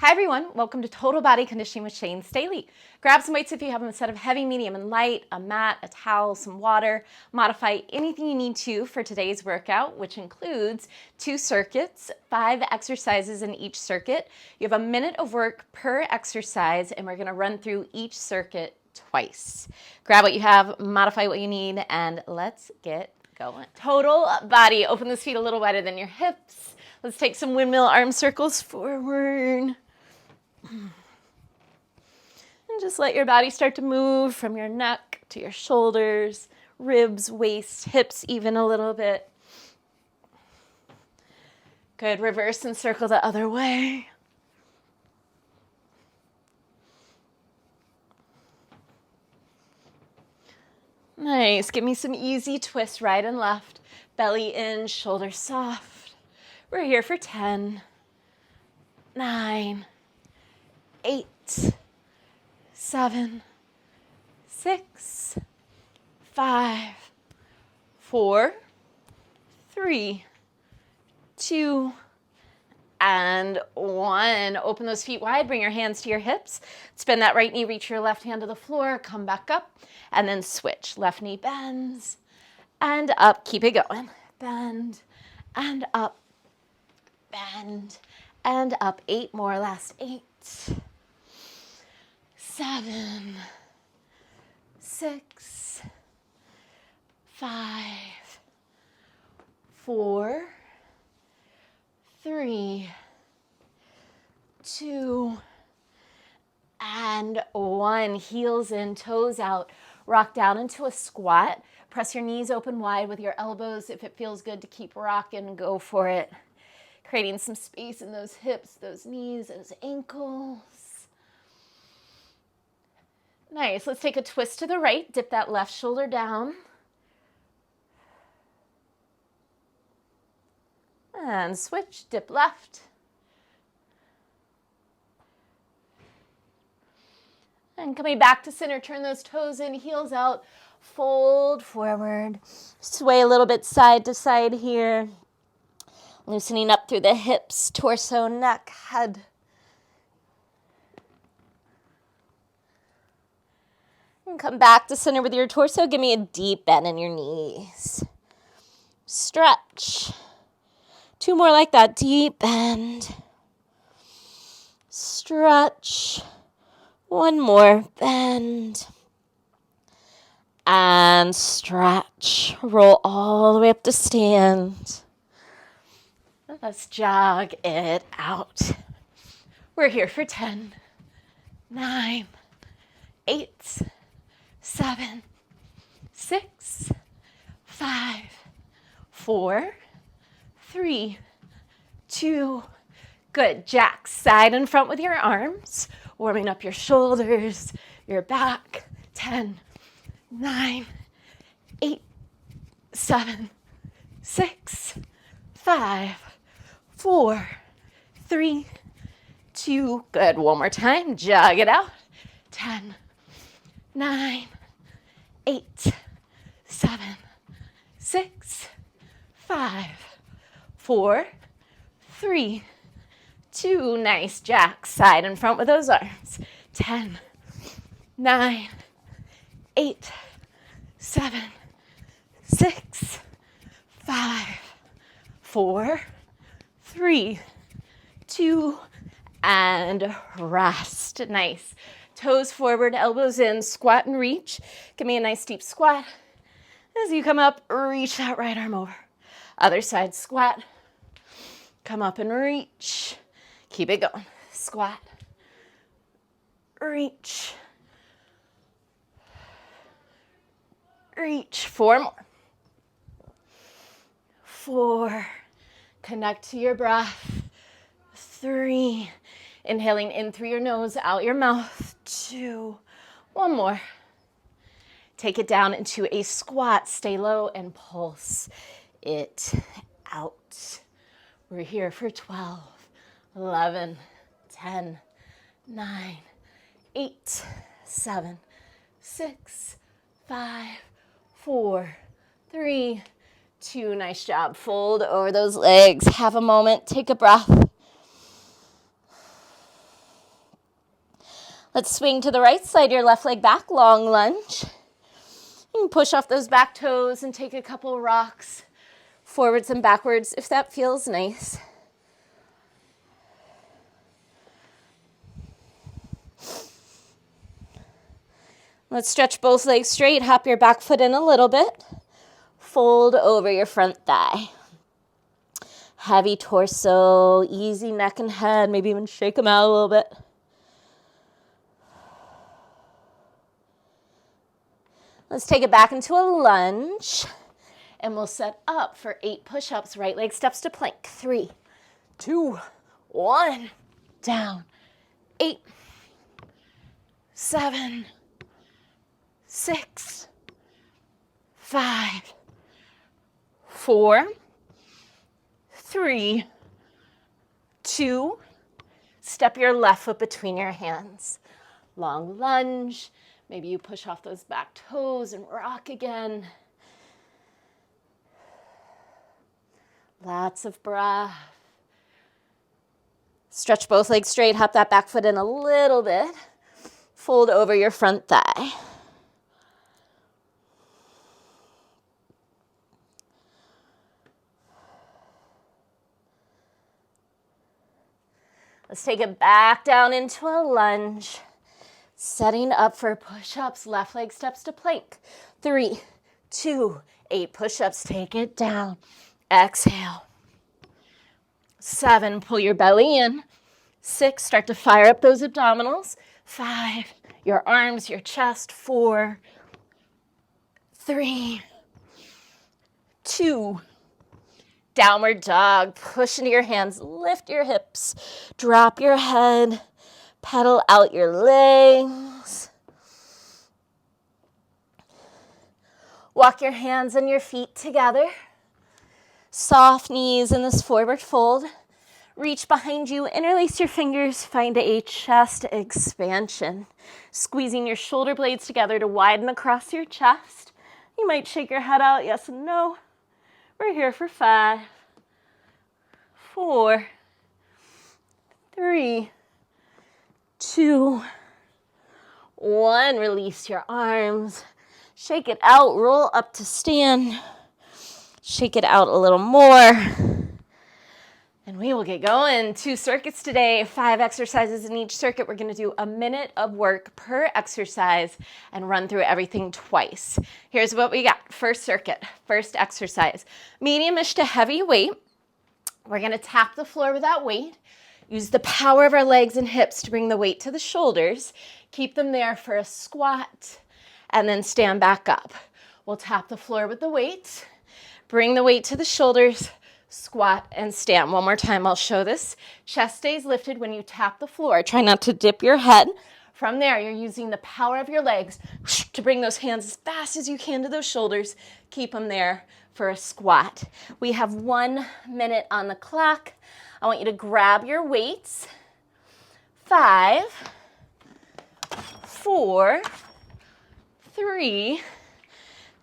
Hi everyone, welcome to Total Body Conditioning with Shane Staley. Grab some weights if you have them, a set of heavy, medium, and light, a mat, a towel, some water. Modify anything you need to for today's workout, which includes 2 circuits, 5 exercises in each circuit. You have a minute of work per exercise, and we're gonna run through each circuit twice. Grab what you have, modify what you need, and let's get going. Total body, open those feet a little wider than your hips. Let's take some windmill arm circles forward. And just let your body start to move from your neck to your shoulders, ribs, waist, hips even a little bit. Good, reverse and circle the other way. Nice, give me some easy twists right and left. Belly in, shoulders soft. We're here for 10, 9, 8, 7, 6, 5, 4, 3, 2, and 1. Open those feet wide, bring your hands to your hips. Spin that right knee, reach your left hand to the floor, come back up, and then switch. Left knee bends, and up. Keep it going. Bend, and up, bend, and up. 8 more, last 8. 7, 6, 5, 4, 3, 2, and 1. Heels in, toes out. Rock down into a squat. Press your knees open wide with your elbows. If it feels good to keep rocking, go for it. Creating some space in those hips, those knees, those ankles. Nice. Let's take a twist to the right. Dip that left shoulder down. And switch. Dip left. And coming back to center, turn those toes in, heels out, fold forward. Sway a little bit side to side here. Loosening up through the hips, torso, neck, head. And come back to center with your torso. Give me a deep bend in your knees. Stretch. 2 more like that. Deep bend. Stretch. 1 more. Bend. And stretch. Roll all the way up to stand. Let's jog it out. We're here for 10, 9, 8, 7, 6, 5, 4, 3, 2. Good. Jack side and front with your arms. Warming up your shoulders, your back. 10, 9, 8, 7, 6, 5, 4, 3, 2. Good. One more time. Jog it out. 10, 9, 8, 7, 6, 5, 4, 3, 2. Nice. Jack side and front with those arms. 10, 9, 8, 7, 6, 5, 4, 3, 2, and rest. Nice. Toes forward, elbows in, squat and reach. Give me a nice deep squat. As you come up, reach that right arm over. Other side, squat. Come up and reach. Keep it going. Squat. Reach. Reach. 4 more. 4. Connect to your breath. 3. Inhaling in through your nose, out your mouth. 2. 1 more. Take it down into a squat. Stay low and pulse it out. We're here for 12, 11, 10, 9, 8, 7, 6, 5, 4, 3, 2. Nice job. Fold over those legs. Have a moment. Take a breath. Let's swing to the right, slide your left leg back, long lunge. You can push off those back toes and take a couple rocks forwards and backwards if that feels nice. Let's stretch both legs straight, hop your back foot in a little bit. Fold over your front thigh. Heavy torso, easy neck and head, maybe even shake them out a little bit. Let's take it back into a lunge, and we'll set up for 8 push-ups. Right leg steps to plank. 3, 2, 1, down. 8, 7, 6, 5, 4, 3, 2, step your left foot between your hands. Long lunge. Maybe you push off those back toes and rock again. Lots of breath. Stretch both legs straight, hop that back foot in a little bit. Fold over your front thigh. Let's take it back down into a lunge. Setting up for push-ups, left leg steps to plank. 3, 2, 8 push-ups, take it down. Exhale. 7, pull your belly in. 6, start to fire up those abdominals. 5, your arms, your chest. 4, 3, 2, downward dog. Push into your hands, lift your hips, drop your head. Pedal out your legs. Walk your hands and your feet together. Soft knees in this forward fold. Reach behind you, interlace your fingers, find a chest expansion. Squeezing your shoulder blades together to widen across your chest. You might shake your head out, yes and no. We're here for 5, 4, 3, 2, 1, release your arms, shake it out, roll up to stand, shake it out a little more, and we will get going. 2 circuits today, 5 exercises in each circuit. We're gonna do a minute of work per exercise and run through everything twice. Here's what we got. First circuit, first exercise, medium-ish to heavy weight. We're gonna tap the floor with that weight. Use the power of our legs and hips to bring the weight to the shoulders. Keep them there for a squat and then stand back up. We'll tap the floor with the weight. Bring the weight to the shoulders, squat and stand. One more time, I'll show this. Chest stays lifted when you tap the floor. Try not to dip your head. From there, you're using the power of your legs to bring those hands as fast as you can to those shoulders. Keep them there for a squat. We have 1 minute on the clock. I want you to grab your weights. 5, 4, 3,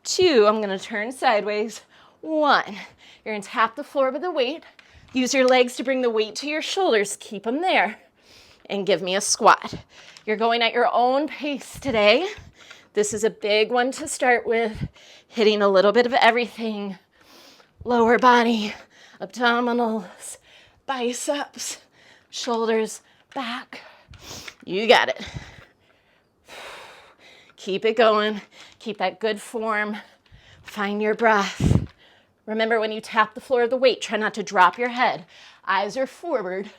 2, I'm gonna turn sideways. 1, you're gonna tap the floor with the weight. Use your legs to bring the weight to your shoulders. Keep them there. And give me a squat. You're going at your own pace today. This is a big one to start with. Hitting a little bit of everything. Lower body, abdominals, biceps, shoulders, back. You got it. Keep it going. Keep that good form. Find your breath. Remember, when you tap the floor of the weight, try not to drop your head. Eyes are forward.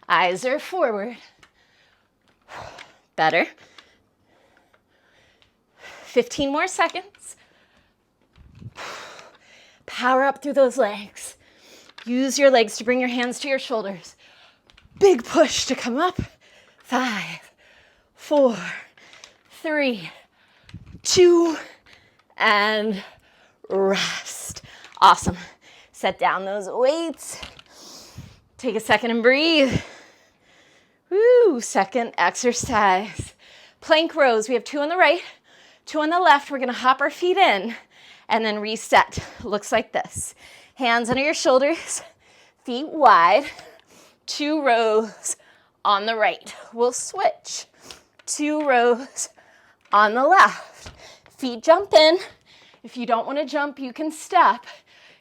Eyes are forward. Better. 15 more seconds. Power up through those legs. Use your legs to bring your hands to your shoulders. Big push to come up. 5, 4, 3, 2, and rest. Awesome. Set down those weights. Take a second and breathe. Woo, second exercise. Plank rows. We have 2 on the right, 2 on the left. We're gonna hop our feet in and then reset. Looks like this. Hands under your shoulders, feet wide. 2 rows on the right. We'll switch. 2 rows on the left. Feet jump in. If you don't want to jump, you can step.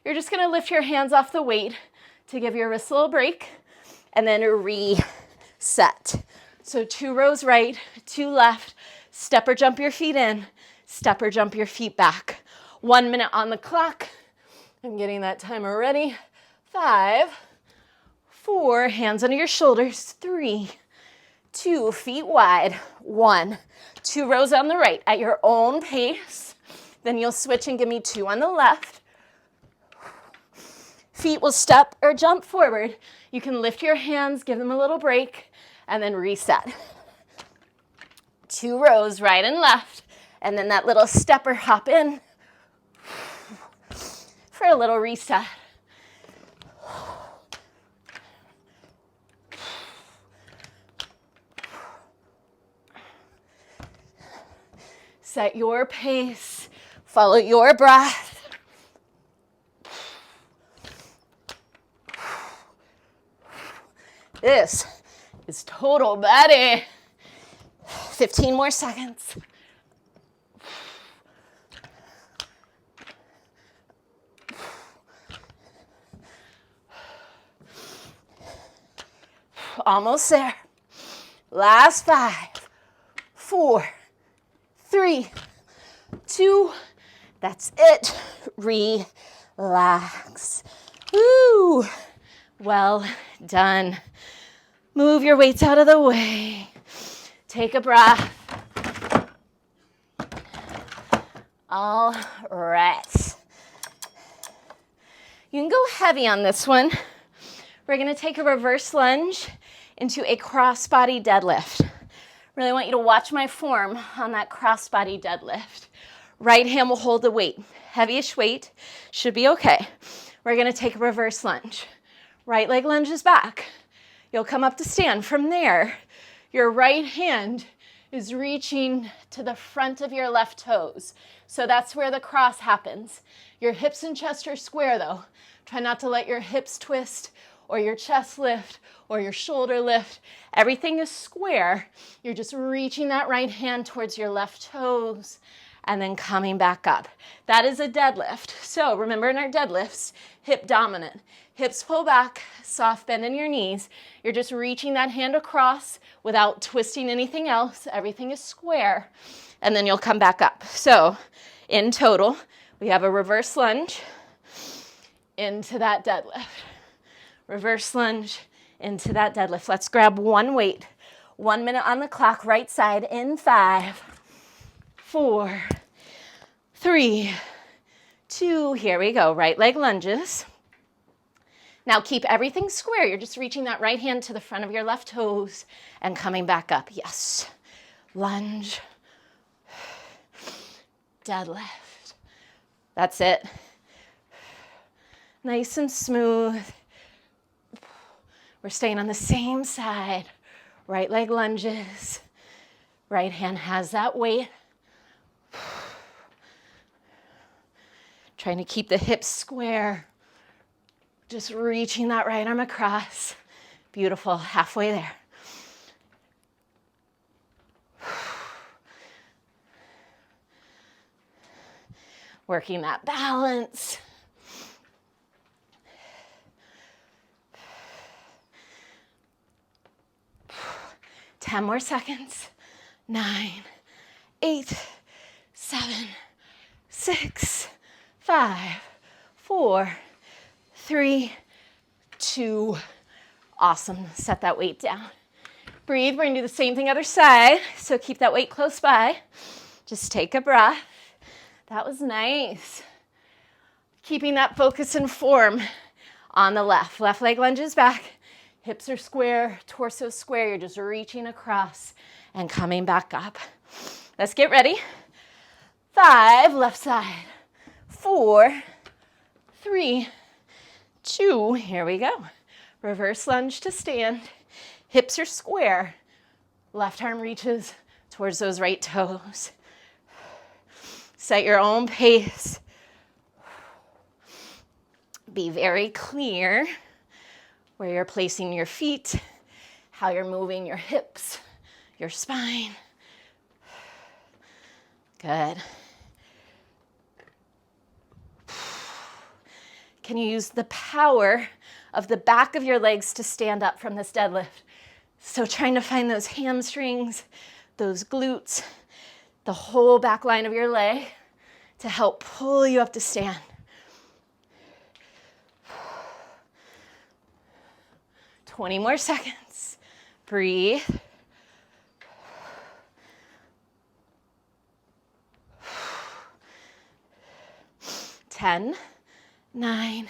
You're just going to lift your hands off the weight to give your wrists a little break and then reset. So 2 rows right, 2 left. Step or jump your feet in. Step or jump your feet back. 1 minute on the clock. I'm getting that timer ready. 5, 4, hands under your shoulders. 3, 2, feet wide. 1, 2 rows on the right at your own pace. Then you'll switch and give me 2 on the left. Feet will step or jump forward. You can lift your hands, give them a little break, and then reset. 2 rows right and left, and then that little step or hop in for a little reset. Set your pace, follow your breath. This is total body. 15 more seconds. Almost there. Last 5, 4, 3, 2. That's it. Relax. Woo. Well done. Move your weights out of the way. Take a breath. All right. You can go heavy on this one. We're going to take a reverse lunge into a cross-body deadlift. Really want you to watch my form on that cross-body deadlift. Right hand will hold the weight. Heavyish weight should be okay. We're going to take a reverse lunge. Right leg lunges back. You'll come up to stand. From there, your right hand is reaching to the front of your left toes. So that's where the cross happens. Your hips and chest are square though. Try not to let your hips twist or your chest lift or your shoulder lift. Everything is square. You're just reaching that right hand towards your left toes and then coming back up. That is a deadlift. So remember in our deadlifts, hip dominant. Hips pull back, soft bend in your knees. You're just reaching that hand across without twisting anything else. Everything is square. And then you'll come back up. So in total, we have a reverse lunge into that deadlift. Reverse lunge into that deadlift. Let's grab one weight. 1 minute on the clock, right side in 5, 4, 3, 2. Here we go. Right leg lunges. Now keep everything square. You're just reaching that right hand to the front of your left toes and coming back up. Yes. Lunge. Deadlift. That's it. Nice and smooth. We're staying on the same side. Right leg lunges. Right hand has that weight. Trying to keep the hips square. Just reaching that right arm across. Beautiful. Halfway there. Working that balance. Ten more seconds. 9, 8, 7, 6, 5, 4, 3, 2. Awesome. Set that weight down. Breathe. We're going to do the same thing other side. So keep that weight close by. Just take a breath. That was nice. Keeping that focus and form on the left. Left leg lunges back. Hips are square, torso square. You're just reaching across and coming back up. Let's get ready. 5, left side. 4, 3, 2. Here we go. Reverse lunge to stand. Hips are square. Left arm reaches towards those right toes. Set your own pace. Be very clear where you're placing your feet, how you're moving your hips, your spine. Good. Can you use the power of the back of your legs to stand up from this deadlift? So trying to find those hamstrings, those glutes, the whole back line of your leg to help pull you up to stand. Twenty more seconds. Breathe. 10, 9,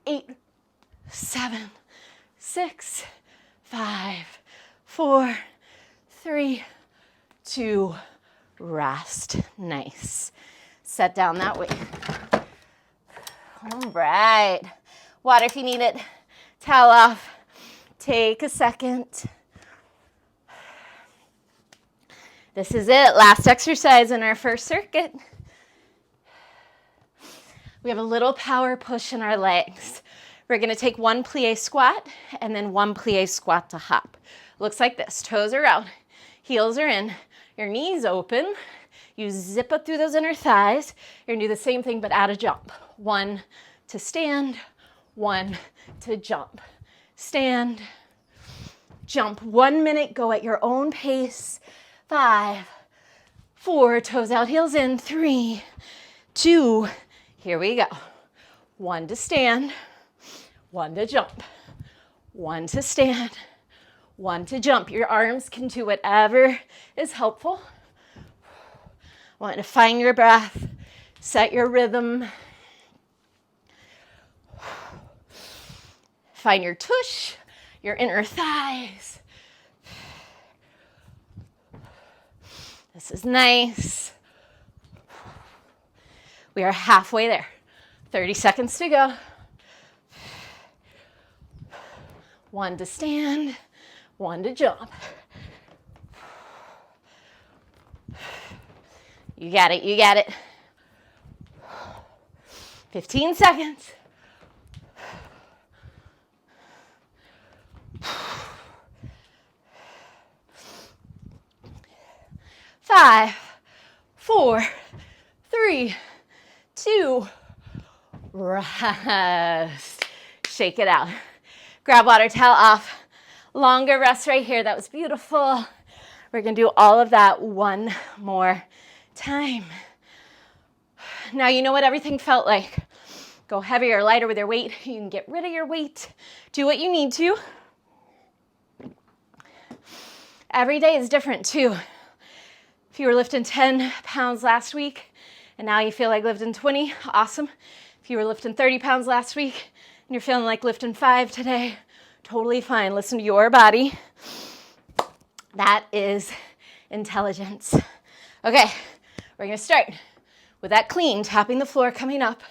8, 7, 6, 5, 4, 3, 2, rest. Nice. Set down that weight. All right. Water if you need it. Towel off. Take a second. This is it. Last exercise in our first circuit. We have a little power push in our legs. We're going to take one plie squat and then one plie squat to hop. Looks like this. Toes are out, heels are in, your knees open. You zip up through those inner thighs. You're going to do the same thing but add a jump. One to stand, one to jump. Stand, jump. 1 minute, go at your own pace. 5, 4, toes out, heels in. 3, 2, here we go. One to stand, one to jump, one to stand, one to jump. Your arms can do whatever is helpful. Want to find your breath, set your rhythm. Find your tush, your inner thighs. This is nice. We are halfway there. 30 seconds to go. One to stand, one to jump. You got it, you got it. 15 seconds. Five, 4, 3, 2, rest. Shake it out. Grab water, towel off. Longer rest right here. That was beautiful. We're going to do all of that one more time. Now you know what everything felt like. Go heavier or lighter with your weight. You can get rid of your weight. Do what you need to. Every day is different too. If you were lifting 10 pounds last week and now you feel like lifting 20, awesome. If you were lifting 30 pounds last week and you're feeling like lifting 5 today, totally fine. Listen to your body. That is intelligence. Okay, we're gonna start with that clean, tapping the floor, coming up,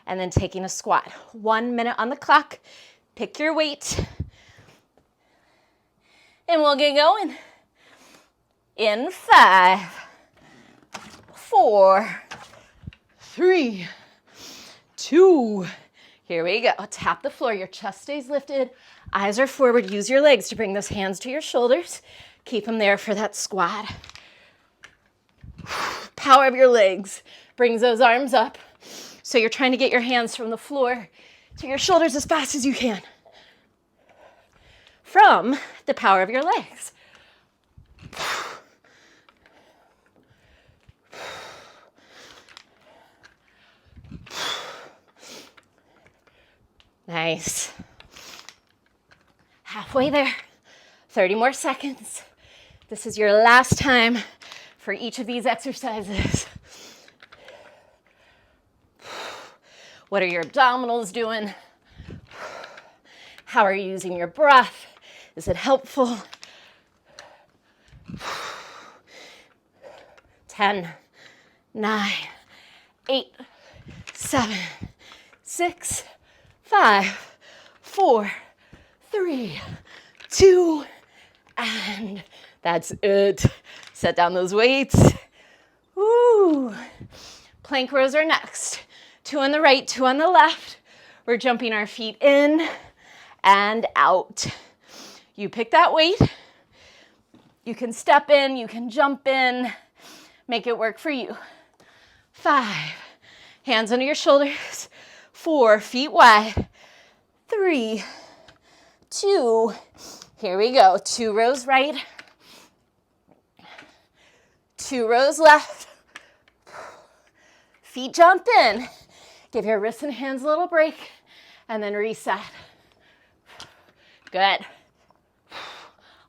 and then taking a squat. 1 minute on the clock. Pick your weight. And we'll get going. In 5, 4, 3, 2, here we go. Tap the floor, your chest stays lifted, eyes are forward, use your legs to bring those hands to your shoulders. Keep them there for that squat. Power of your legs brings those arms up. So you're trying to get your hands from the floor to your shoulders as fast as you can. From the power of your legs. Nice. Halfway there. 30 more seconds. This is your last time for each of these exercises. What are your abdominals doing? How are you using your breath? Is it helpful? 10, 9, 8, 7, 6, 5, 4, 3, 2, and that's it. Set down those weights. Woo. Plank rows are next. 2 on the right, 2 on the left. We're jumping our feet in and out. You pick that weight. You can step in, you can jump in, make it work for you. 5, hands under your shoulders. 4, feet wide. 3, 2, here we go. 2 rows right, 2 rows left. Feet jump in. Give your wrists and hands a little break, and then reset. Good.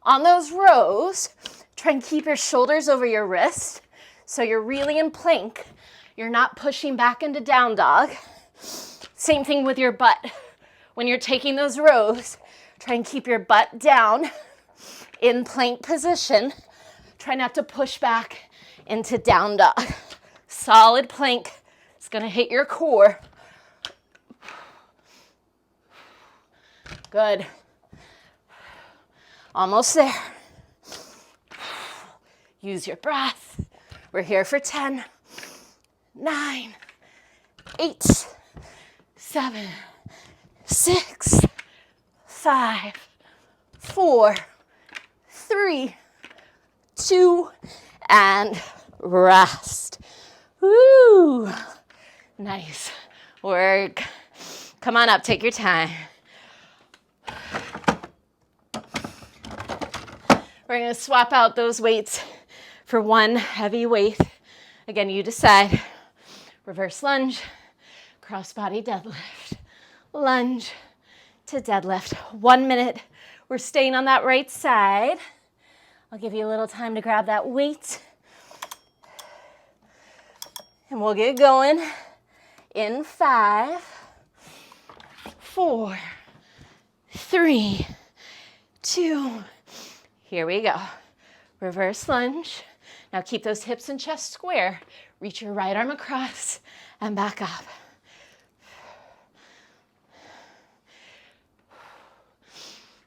On those rows, try and keep your shoulders over your wrist so you're really in plank. You're not pushing back into down dog. Same thing with your butt. When you're taking those rows, try and keep your butt down in plank position. Try not to push back into down dog. Solid plank. It's going to hit your core. Good. Almost there. Use your breath. We're here for 10, 9, 8, 7, 6, 5, 4, 3, 2, and rest. Woo! Nice work. Come on up, take your time. We're going to swap out those weights for one heavy weight. Again, you decide. Reverse lunge, cross-body deadlift, lunge to deadlift. 1 minute. We're staying on that right side. I'll give you a little time to grab that weight. And we'll get going in 5, 4, 3, 2, here we go. Reverse lunge. Now keep those hips and chest square. Reach your right arm across and back up.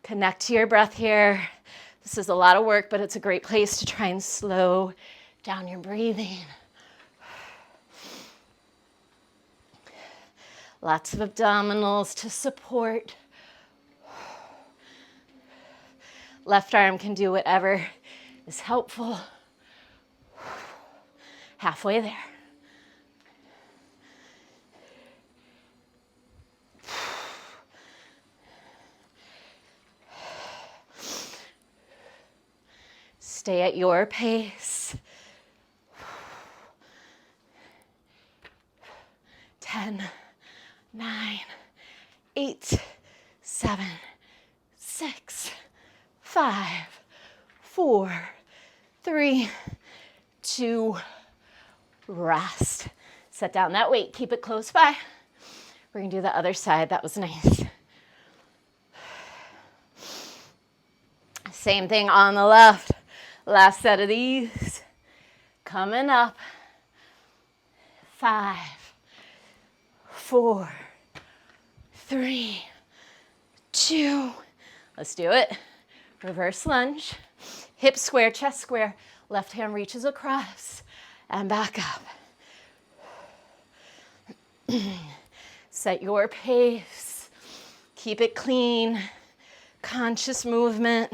Connect to your breath here. This is a lot of work, but it's a great place to try and slow down your breathing. Lots of abdominals to support. Left arm can do whatever is helpful. Halfway there. Stay at your pace. 10, 9, 8, 7, 6, 5, 4, 3, 2, rest. Set down that weight. Keep it close by. We're going to do the other side. That was nice. Same thing on the left. Last set of these. Coming up. 5, 4, 3, 2. Let's do it. Reverse lunge. Hips square, chest square. Left hand reaches across and back up. Set your pace. Keep it clean. Conscious movement.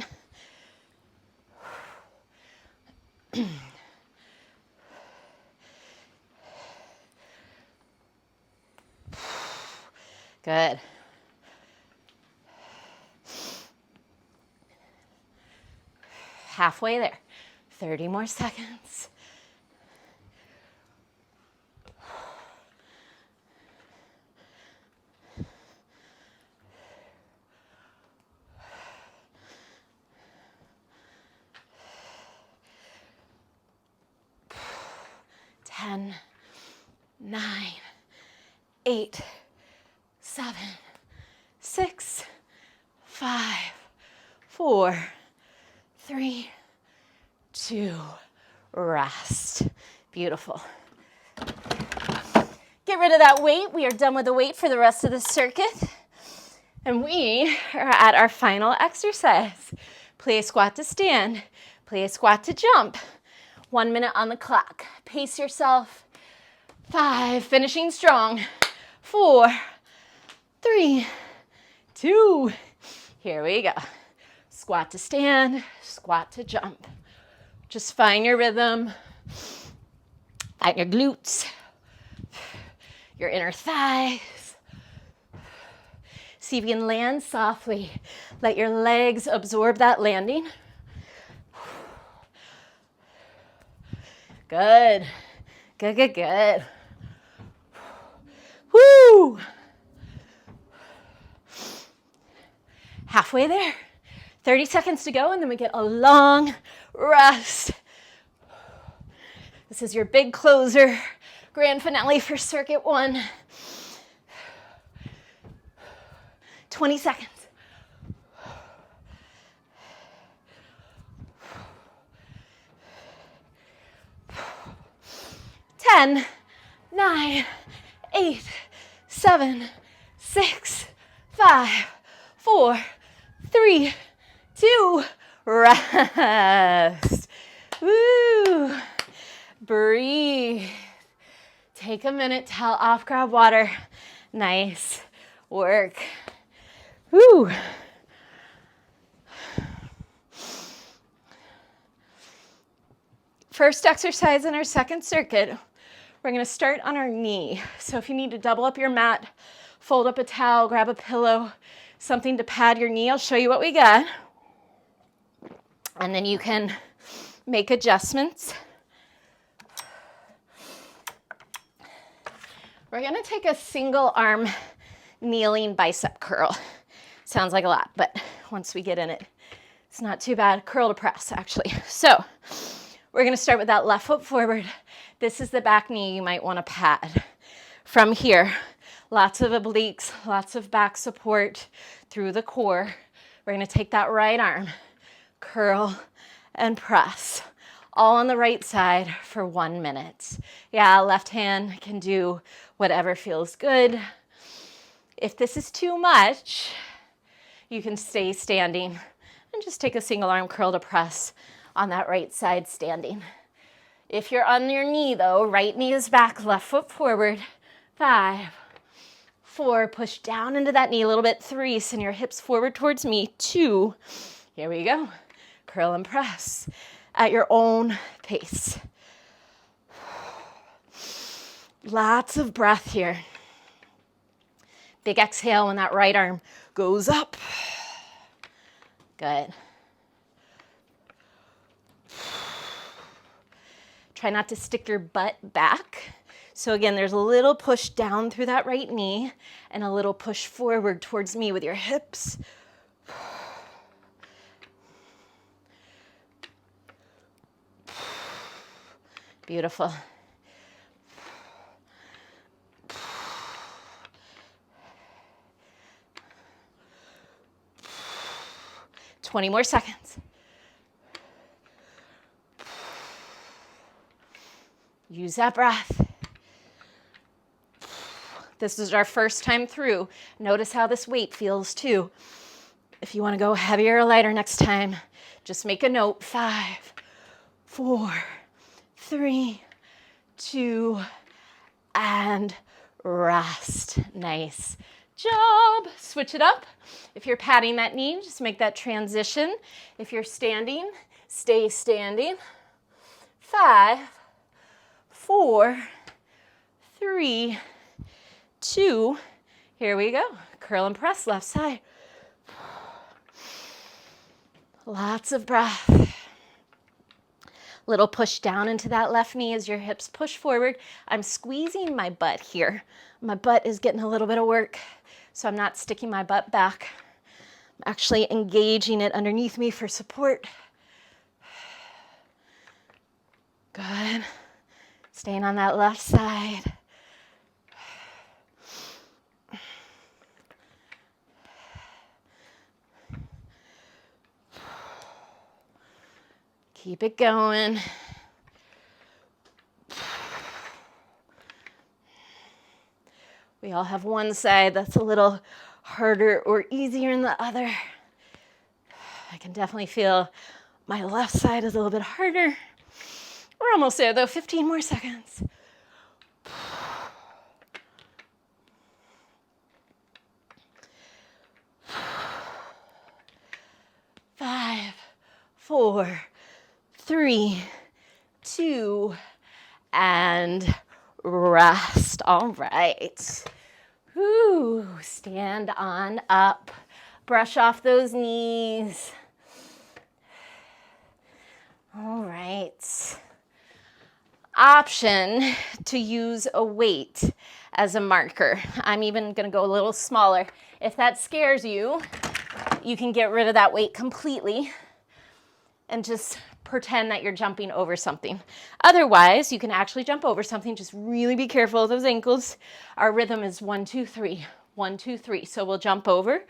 Good. Halfway there. 30 more seconds. Ten, 9, 8, 7, 6, 5, 4, 3, 2, rest. Beautiful. Get rid of that weight. We are done with the weight for the rest of the circuit. And we are at our final exercise. Play squat to stand. Play squat to jump. 1 minute on the clock. Pace yourself. 5, finishing strong. 4, 3, 2, Here we go. Squat to stand, squat to jump. Just find your rhythm, find your glutes, your inner thighs. See if you can land softly. Let your legs absorb that landing. Good. Good, good, good. Woo! Halfway there. 30 seconds to go, and then we get a long rest. This is your big closer, grand finale for circuit 1. 20 seconds. 10, 9, 8, 7, 6, 5, 4, 3, 2, rest. Woo. Breathe. Take a minute, towel off, grab water. Nice work. Woo. First exercise in our second circuit, we're going to start on our knee. So if you need to double up your mat, fold up a towel, grab a pillow, something to pad your knee, I'll show you what we got. And then you can make adjustments. We're going to take a single arm kneeling bicep curl. Sounds like a lot, but once we get in it, it's not too bad. Curl to press, actually. So we're going to start with that left foot forward. This is the back knee you might want to pad. From here, lots of obliques, lots of back support through the core. We're going to take that right arm, curl and press, all on the right side for 1 minute. Yeah, left hand can do whatever feels good. If this is too much, you can stay standing and just take a single arm curl to press on that right side standing. If you're on your knee though, right knee is back, left foot forward. 5, 4, push down into that knee a little bit. 3, send your hips forward towards me. 2, here we go. Curl and press at your own pace. Lots of breath here. Big exhale when that right arm goes up. Good. Try not to stick your butt back. So again, there's a little push down through that right knee and a little push forward towards me with your hips. Beautiful. Twenty more seconds. Use that breath. This is our first time through. Notice how this weight feels too. If you want to go heavier or lighter next time, just make a note. 5, 4, 3, 2, and rest. Nice job. Switch it up. If you're patting that knee, just make that transition. If you're standing, stay standing. 5, 4, 3, 2, here we go. Curl and press, left side. Lots of breath. Little push down into that left knee as your hips push forward. I'm squeezing my butt here. My butt is getting a little bit of work, so I'm not sticking my butt back. I'm actually engaging it underneath me for support. Good. Staying on that left side. Keep it going. We all have one side that's a little harder or easier than the other. I can definitely feel my left side is a little bit harder. We're almost there though, 15 more seconds. 4, 3, 2, and rest. All right. Whew. Stand on up. Brush off those knees. All right. Option to use a weight as a marker. I'm even going to go a little smaller. If that scares you, you can get rid of that weight completely and just pretend that you're jumping over something. Otherwise, you can actually jump over something. Just really be careful of those ankles. Our rhythm is 1, 2, 3, 1, 2, 3. So we'll jump over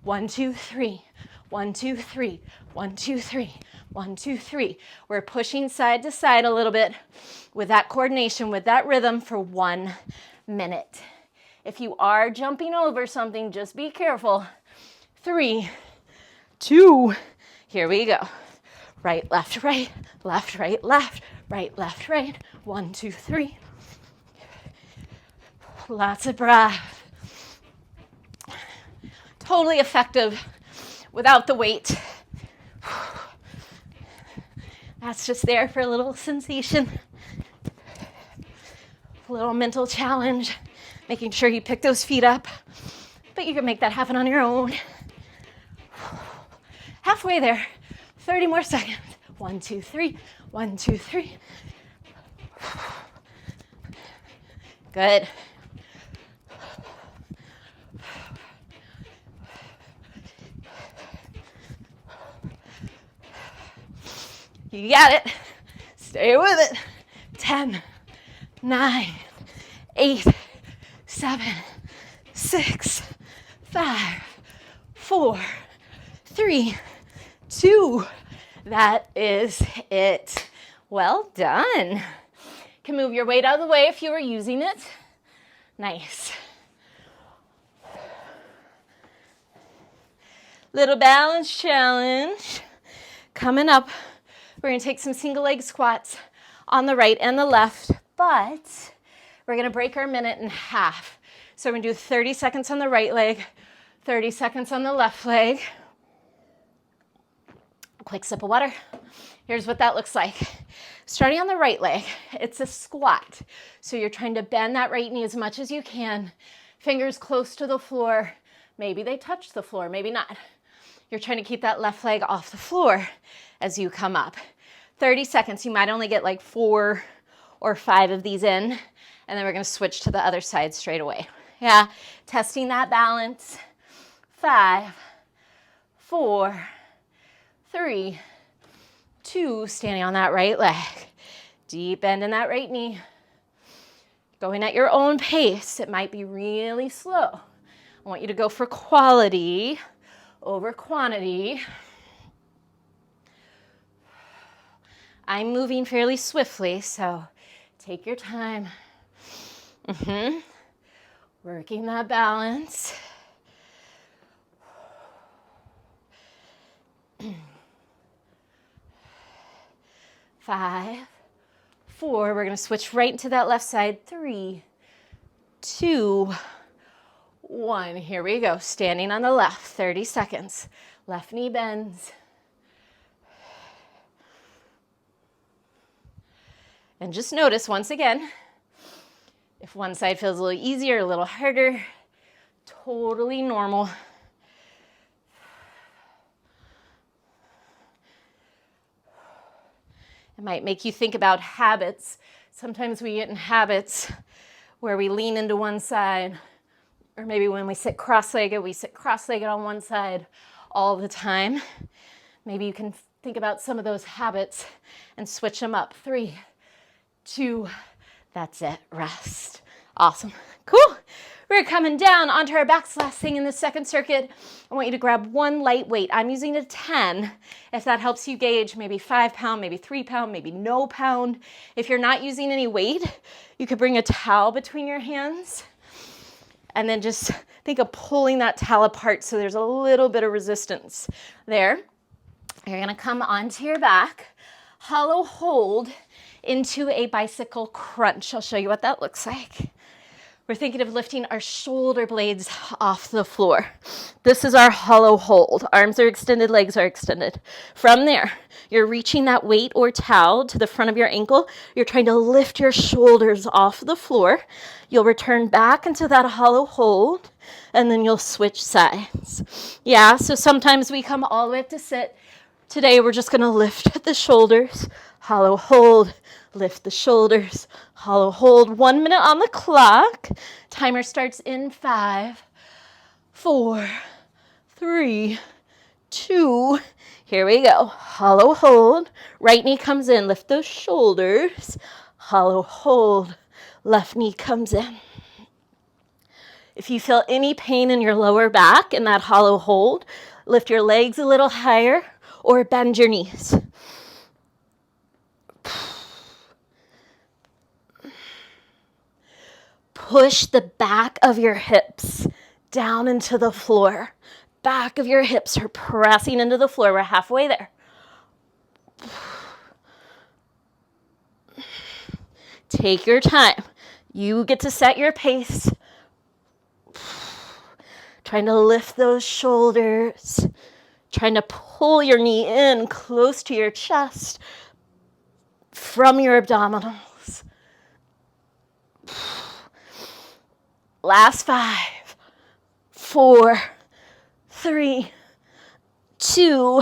1, 2, 3, 1, 2, 3, 1, 2, 3, 1, 2, 3. We're pushing side to side a little bit with that coordination, with that rhythm for 1 minute. If you are jumping over something, just be careful. 3, 2, here we go. Right, left, right, left, right, left, right, left, right. 1, 2, 3. Lots of breath. Totally effective without the weight. That's just there for a little sensation, a little mental challenge, making sure you pick those feet up, but you can make that happen on your own. Halfway there, 30 more seconds. 1, 2, 3, 1, 2, 3. Good. You got it. Stay with it. 10, 9, 8, 7, 6, 5, 4, 3, 2. That is it. Well done. Can move your weight out of the way if you were using it. Nice. Little balance challenge. Coming up, we're going to take some single leg squats on the right and the left, but we're going to break our minute in half. So we're going to do 30 seconds on the right leg, 30 seconds on the left leg. Quick sip of water. Here's what that looks like. Starting on the right leg, it's a squat. So you're trying to bend that right knee as much as you can. Fingers close to the floor. Maybe they touch the floor, maybe not. You're trying to keep that left leg off the floor as you come up. 30 seconds. You might only get like 4 or 5 of these in, and then we're going to switch to the other side straight away. Yeah, testing that balance. 5, 4, 3, 2, standing on that right leg. Deep bend in that right knee. Going at your own pace. It might be really slow. I want you to go for quality over quantity. I'm moving fairly swiftly, so take your time. Working that balance. 5, 4, we're going to switch right into that left side. 3, 2, 1. Here we go. Standing on the left, 30 seconds. Left knee bends. And just notice once again, if one side feels a little easier, a little harder, totally normal. It might make you think about habits. Sometimes we get in habits where we lean into one side, or maybe when we sit cross-legged on one side all the time. Maybe you can think about some of those habits and switch them up. 3, 2, that's it, rest. Awesome, cool. We're coming down onto our backs. Last thing in the second circuit, I want you to grab one light weight. I'm using a 10. If that helps you gauge, maybe 5 pound, maybe 3 pound, maybe no pound. If you're not using any weight, you could bring a towel between your hands and then just think of pulling that towel apart so there's a little bit of resistance there. You're gonna come onto your back, hollow hold into a bicycle crunch. I'll show you what that looks like. We're thinking of lifting our shoulder blades off the floor. This is our hollow hold. Arms are extended, legs are extended. From there, you're reaching that weight or towel to the front of your ankle. You're trying to lift your shoulders off the floor. You'll return back into that hollow hold, and then you'll switch sides. Yeah, so sometimes we come all the way up to sit. Today, we're just going to lift the shoulders, hollow hold, lift the shoulders, hollow hold. 1 minute on the clock. Timer starts in 5, 4, 3, 2. Here we go. Hollow hold. Right knee comes in. Lift those shoulders. Hollow hold. Left knee comes in. If you feel any pain in your lower back in that hollow hold, lift your legs a little higher or bend your knees. Push the back of your hips down into the floor. Back of your hips are pressing into the floor. We're halfway there. Take your time. You get to set your pace. Trying to lift those shoulders. Trying to pull your knee in close to your chest from your abdominals. Last 5, 4, 3, 2,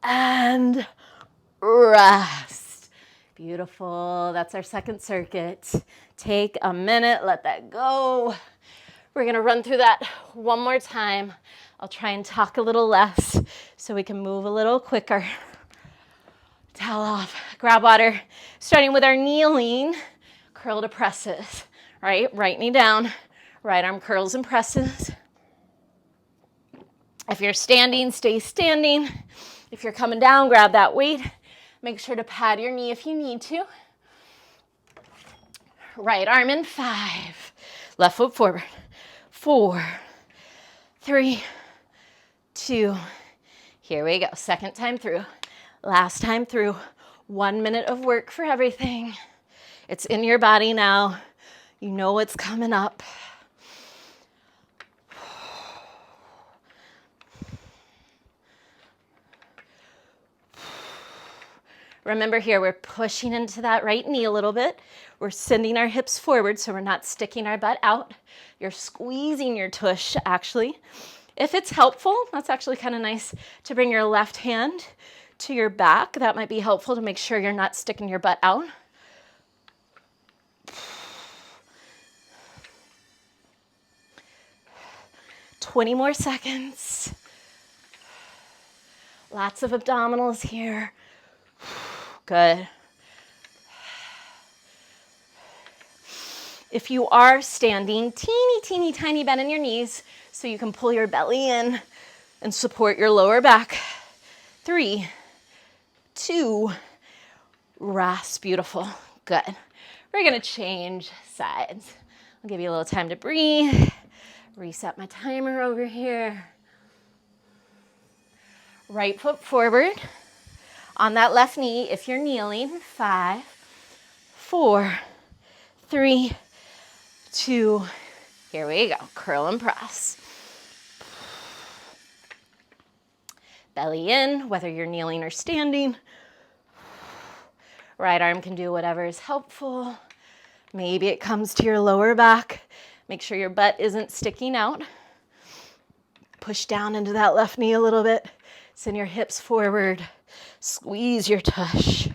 and rest. Beautiful. That's our second circuit. Take a minute, let that go. We're going to run through that one more time. I'll try and talk a little less so we can move a little quicker. Towel off, grab water. Starting with our kneeling, curl to presses. Right knee down, right arm curls and presses. If you're standing, stay standing. If you're coming down, grab that weight. Make sure to pad your knee if you need to. Right arm in 5. Left foot forward. 4, 3, 2. Here we go. Second time through. Last time through. 1 minute of work for everything. It's in your body now. You know what's coming up. Remember here, we're pushing into that right knee a little bit. We're sending our hips forward so we're not sticking our butt out. You're squeezing your tush, actually. If it's helpful, that's actually kind of nice to bring your left hand to your back. That might be helpful to make sure you're not sticking your butt out. Twenty more seconds. Lots of abdominals here. Good. If you are standing, teeny tiny bend in your knees so you can pull your belly in and support your lower back. 3, 2, rest. Beautiful. Good. We're going to change sides. I'll give you a little time to breathe. Reset my timer over here. Right foot forward. On that left knee, if you're kneeling, 5, 4, 3, 2. Here we go. Curl and press. Belly in, whether you're kneeling or standing. Right arm can do whatever is helpful. Maybe it comes to your lower back. Make sure your butt isn't sticking out. Push down into that left knee a little bit. Send your hips forward. Squeeze your tush.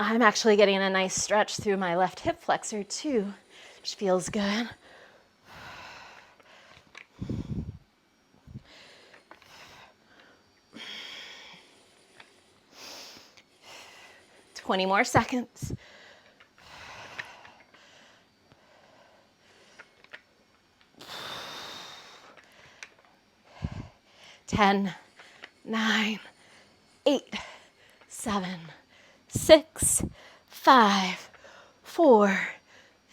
I'm actually getting a nice stretch through my left hip flexor too, which feels good. Twenty more seconds. 10, 9, 8, 7, 6, 5, 4,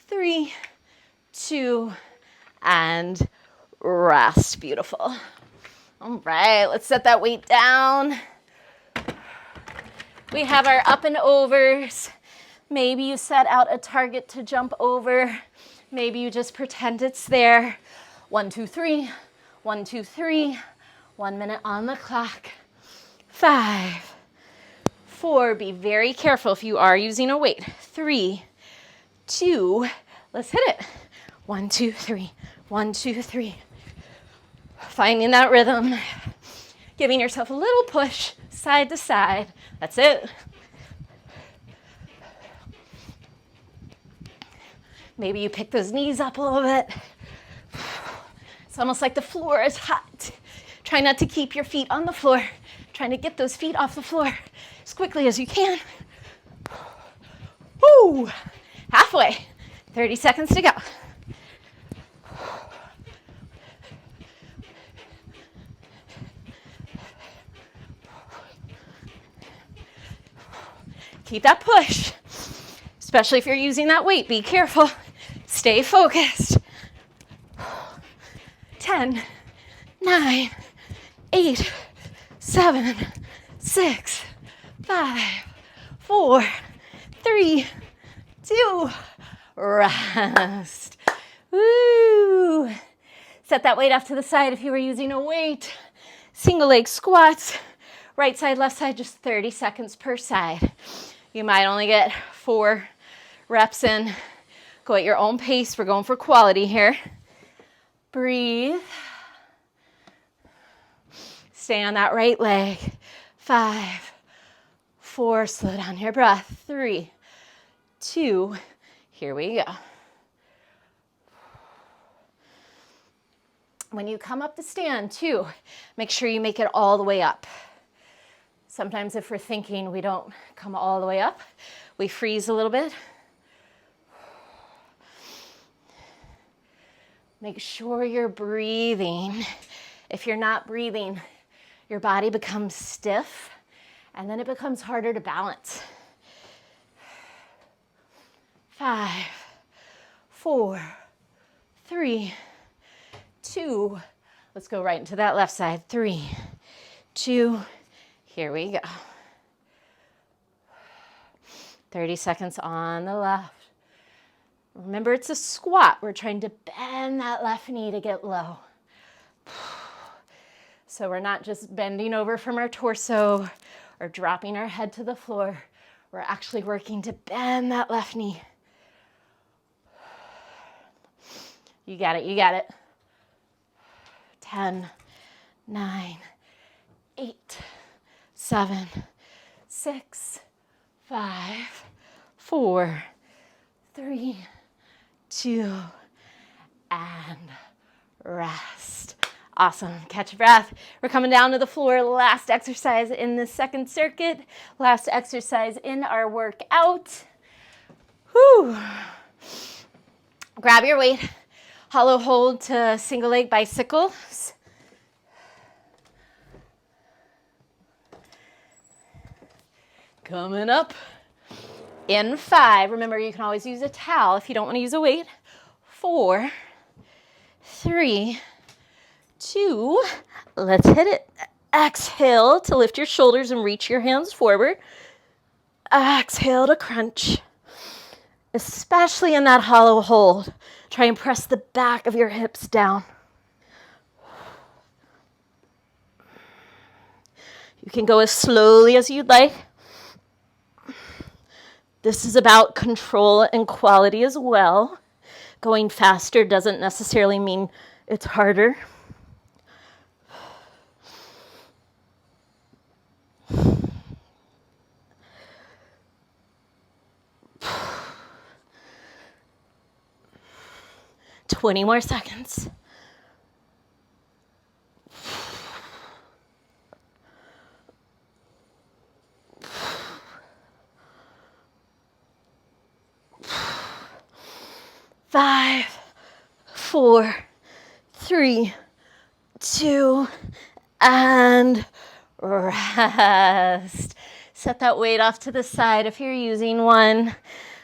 3, 2, and rest. Beautiful. All right, let's set that weight down. We have our up and overs. Maybe you set out a target to jump over. Maybe you just pretend it's there. 1, 2, 3, 1, 2, 3, 1 minute on the clock. 5, 4, be very careful if you are using a weight. 3, 2, let's hit it. 1, 2, 3, 1, 2, 3. Finding that rhythm, giving yourself a little push side to side. That's it. Maybe you pick those knees up a little bit. It's almost like the floor is hot. Try not to keep your feet on the floor. Trying to get those feet off the floor as quickly as you can. Woo! Halfway. 30 seconds to go. Keep that push, especially if you're using that weight. Be careful. Stay focused. 10, 9, 8, 7, 6, 5, 4, 3, 2, rest. Woo! Set that weight off to the side if you were using a weight. Single leg squats. Right side, left side, just 30 seconds per side. You might only get 4 reps in. Go at your own pace. We're going for quality here. Breathe. Stay on that right leg. 5, 4, slow down your breath. 3, 2, here we go. When you come up to stand, too, make sure you make it all the way up. Sometimes if we're thinking we don't come all the way up, we freeze a little bit. Make sure you're breathing. If you're not breathing, your body becomes stiff, and then it becomes harder to balance. 5, 4, 3, 2. Let's go right into that left side. 3, 2, here we go. 30 seconds on the left. Remember, it's a squat. We're trying to bend that left knee to get low. So we're not just bending over from our torso or dropping our head to the floor. We're actually working to bend that left knee. You got it, you got it. 10, 9, 8, 7, 6, 5, 4, 3, 2, and rest. Awesome. Catch your breath. We're coming down to the floor. Last exercise in the second circuit. Last exercise in our workout. Whew. Grab your weight. Hollow hold to single leg bicycles. Coming up in 5. Remember, you can always use a towel if you don't want to use a weight. 4, 3, 2. Let's hit it. Exhale to lift your shoulders and reach your hands forward. Exhale to crunch. Especially in that hollow hold. Try and press the back of your hips down. You can go as slowly as you'd like. This is about control and quality as well. Going faster doesn't necessarily mean it's harder. Twenty more seconds. Five, 4, 3, 2, and rest. Set that weight off to the side if you're using one.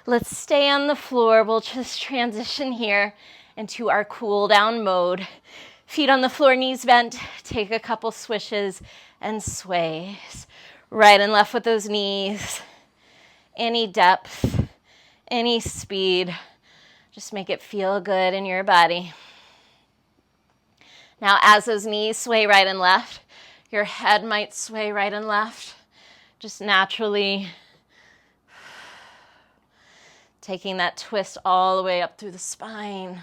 Let's stay on the floor. We'll just transition here into our cool down mode. Feet on the floor, knees bent. Take a couple swishes and sways. Right and left with those knees. Any depth, any speed. Just make it feel good in your body. Now, as those knees sway right and left, your head might sway right and left. Just naturally taking that twist all the way up through the spine.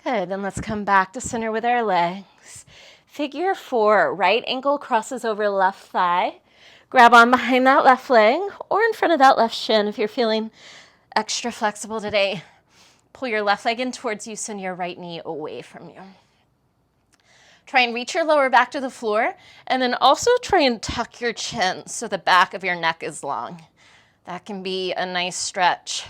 Good, then let's come back to center with our legs. Figure 4, right ankle crosses over left thigh. Grab on behind that left leg or in front of that left shin if you're feeling extra flexible today. Pull your left leg in towards you, send your right knee away from you. Try and reach your lower back to the floor, and then also try and tuck your chin so the back of your neck is long. That can be a nice stretch.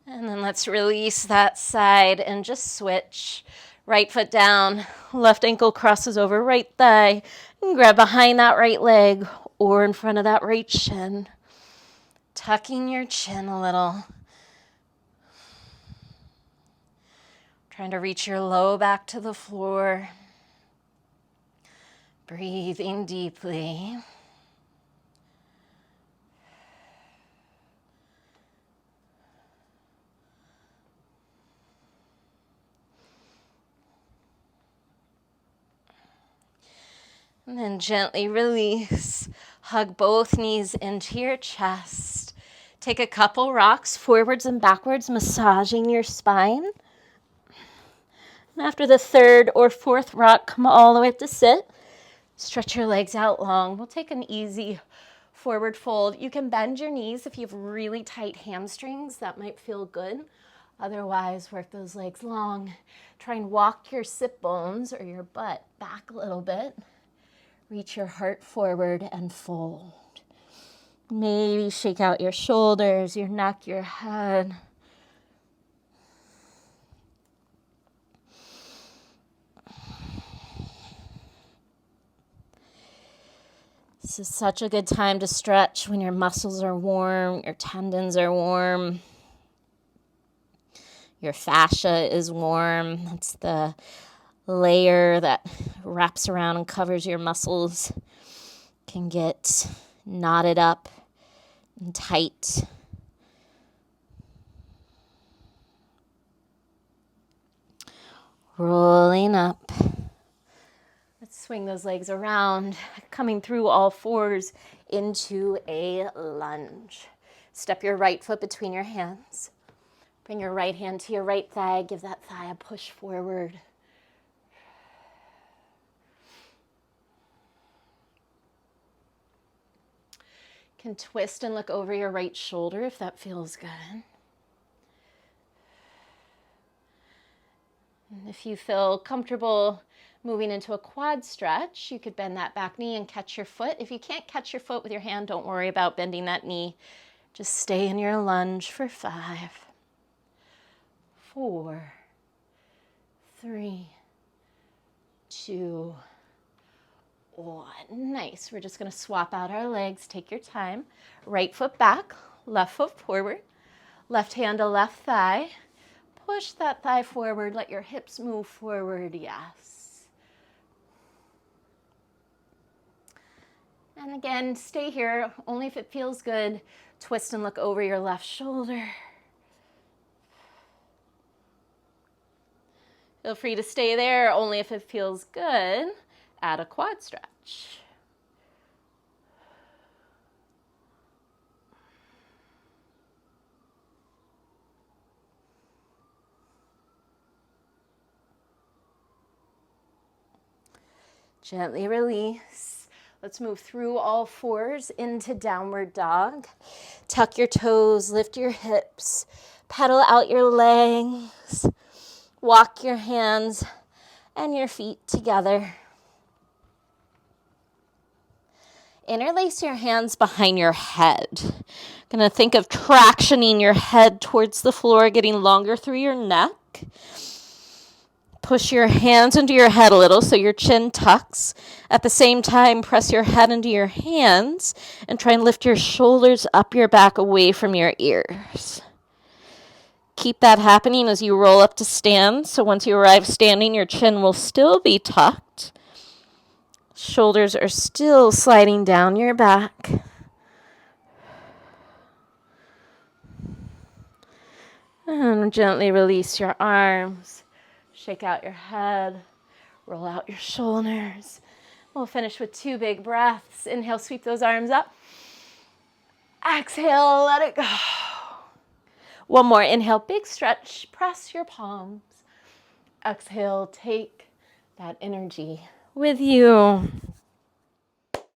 And then let's release that side and just switch. Right foot down, left ankle crosses over right thigh, and grab behind that right leg or in front of that right shin. Tucking your chin a little. Trying to reach your low back to the floor. Breathing deeply. And then gently release. Hug both knees into your chest. Take a couple rocks forwards and backwards, massaging your spine. And after the third or fourth rock, come all the way up to sit. Stretch your legs out long. We'll take an easy forward fold. You can bend your knees if you have really tight hamstrings. That might feel good. Otherwise, work those legs long. Try and walk your sit bones or your butt back a little bit. Reach your heart forward and fold. Maybe shake out your shoulders, your neck, your head. This is such a good time to stretch when your muscles are warm, your tendons are warm, your fascia is warm. That's the layer that wraps around and covers your muscles. Can get knotted up and tight. Rolling up. Let's swing those legs around, coming through all fours into a lunge. Step your right foot between your hands. Bring your right hand to your right thigh. Give that thigh a push forward. Can twist and look over your right shoulder if that feels good. And if you feel comfortable moving into a quad stretch, you could bend that back knee and catch your foot. If you can't catch your foot with your hand, don't worry about bending that knee. Just stay in your lunge for 5, 4, 3, 2, 1. Nice. We're just going to swap out our legs. Take your time. Right foot back, left foot forward. Left hand to left thigh. Push that thigh forward. Let your hips move forward. Yes. And again, stay here only if it feels good. Twist and look over your left shoulder. Feel free to stay there only if it feels good. Add a quad stretch. Gently release. Let's move through all fours into downward dog. Tuck your toes, lift your hips, pedal out your legs. Walk your hands and your feet together. Interlace your hands behind your head. Gonna think of tractioning your head towards the floor, getting longer through your neck. Push your hands into your head a little so your chin tucks. At the same time, press your head into your hands and try and lift your shoulders up your back away from your ears. keep that happening as you roll up to stand. So once you arrive standing, your chin will still be tucked. Shoulders are still sliding down your back. And gently release your arms. Shake out your head. Roll out your shoulders. We'll finish with 2 big breaths. Inhale, sweep those arms up. Exhale, let it go. One more. Inhale, big stretch. Press your palms. Exhale, take that energy with you.